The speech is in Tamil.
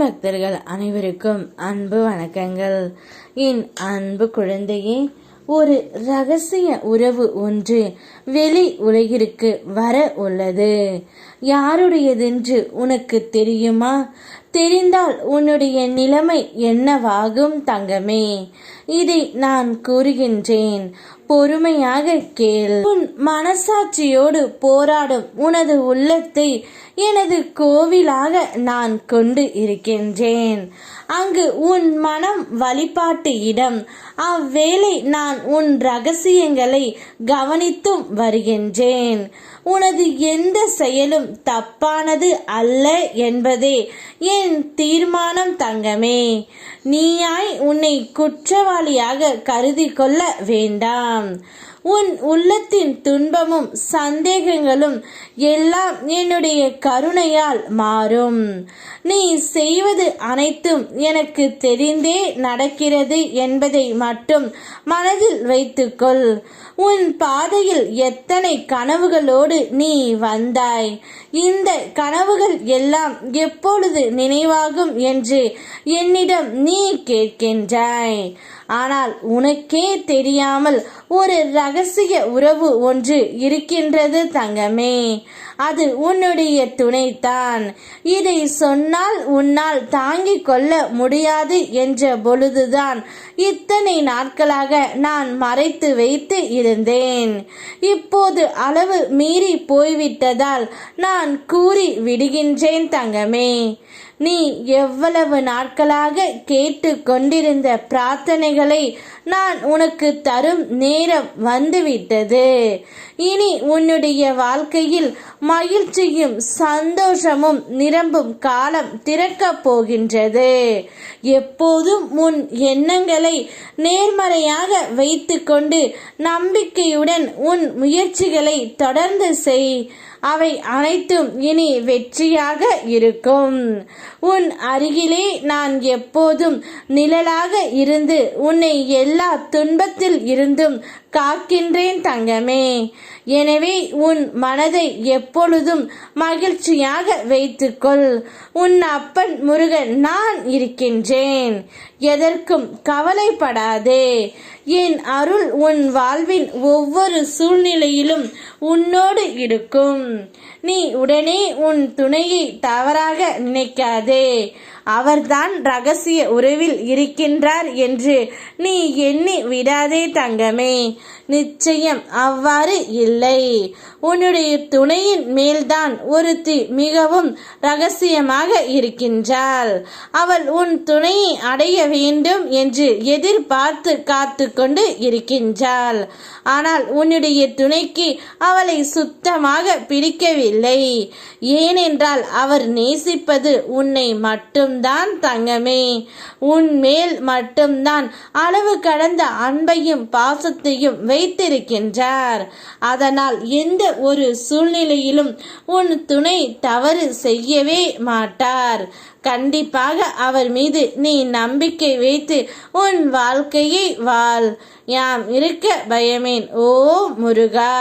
பக்தர்கள் அனைவருக்கும் அன்பு வணக்கங்கள். என் அன்பு குழந்தையே, ஒரு ரகசிய உறவு ஒன்று வெளி உலகிற்கு வர உள்ளது. யாருடையதென்று உனக்கு தெரியுமா? தெரிந்தால் உன்னுடைய நிலைமை என்னவாகும் தங்கமே? இதை நான் கூறுகின்றேன், பொறுமையாக கேள். உன் மனசாட்சியோடு போராடும் உனது உள்ளத்தை எனது கோவிலாக நான் கொண்டு இருக்கின்றேன். அங்கு உன் மனம் வழிபாட்டு இடம். அவ்வேளை நான் உன் ரகசியங்களை கவனித்தும் வருகின்றேன். உனது எந்த செயலும் தப்பானது அல்ல என்பதே என் தீர்மானம் தங்கமே. நீயாய் உன்னை குற்றவாளியாக கருதி கொள்ள வேண்டாம். உன் உள்ளத்தின் துன்பமும் சந்தேகங்களும் எல்லாம் என்னுடைய கருணையால் மாறும். நீ செய்வது அனைத்தும் எனக்கு தெரிந்தே நடக்கிறது என்பதை மட்டும் மனதில் வைத்துக்கொள். உன் பாதையில் எத்தனை கனவுகளோடு நீ வந்தாய். இந்த கனவுகள் எல்லாம் எப்பொழுது நினைவாகும் என்று என்னிடம் நீ கேட்கின்றாய். ஆனால் உனக்கே தெரியாமல் ஒரு ரகசிய உறவு ஒன்று இருக்கின்றது தங்கமே. அது உன்னுடைய துணைதான். இதை சொன்னால் உன்னால் தாங்கிக் கொள்ள முடியாது என்ற பொழுதுதான் இத்தனை நாட்களாக நான் மறைத்து வைத்து இருந்தேன். இப்போது அளவு மீறி போய்விட்டதால் நான் கூறி விடுகின்றேன் தங்கமே. நீ எவ்வளவு நாட்களாக கேட்டு கொண்டிருந்த பிரார்த்தனைகளை நான் உனக்கு தரும் நேரம் வந்துவிட்டது. இனி உன்னுடைய வாழ்க்கையில் மகிழ்ச்சியும் சந்தோஷமும் நிரம்பும் காலம் திறக்கப் போகின்றது. எப்போதும் உன் எண்ணங்களை நேர்மறையாக வைத்துக்கொண்டு நம்பிக்கையுடன் உன் முயற்சிகளை தொடர்ந்து செய். அவை அனைத்தும் இனி வெற்றியாக இருக்கும். உன் அருகிலே நான் எப்போதும் நிழலாக இருந்து உன்னை எல்லா துன்பத்தில் இருந்தும் காக்கின்றேன் தங்கமே. எனவே உன் மனதை எப்பொழுதும் மகிழ்ச்சியாக வைத்துக்கொள். உன் அப்பன் முருகன் நான் இருக்கின்றேன். எதற்கும் கவலைப்படாதே. என் அருள் உன் வாழ்வின் ஒவ்வொரு சூழ்நிலையிலும் உன்னோடு இருக்கும். நீ உடனே உன் துணையை தவறாக நினைக்காதே. அவர்தான் ரகசிய உறவில் இருக்கின்றார் என்று நீ எண்ணி விடாதே தங்கமே. நிச்சயம் அவ்வாறு இல்லை. உன்னுடைய துணையின் மேல்தான் ஒருத்தி மிகவும் ரகசியமாக இருக்கின்றாள். அவள் உன் துணையை அடைய வேண்டும் என்று எதிர்பார்த்து காத்து கொண்டு இருக்கின்றாள். ஆனால் உன்னுடைய துணைக்கு அவளை சுத்தமாக பிடிக்கவில்லை. ஏனென்றால் அவர் நேசிப்பது உன்னை மட்டும்தான் தங்கமே. உன் மேல் மட்டும்தான் அளவு கடந்த அன்பையும் பாசத்தையும் வைத்திருக்கின்றார். அதனால் எந்த ஒரு சூழ்நிலையிலும் உன் துணை தவறு செய்யவே மாட்டார். கண்டிப்பாக அவர் மீது நீ நம்பிக்கை வைத்து உன் வாழ்க்கையை வாழ். யாம் இருக்க பயமேன். ஓ முருகா.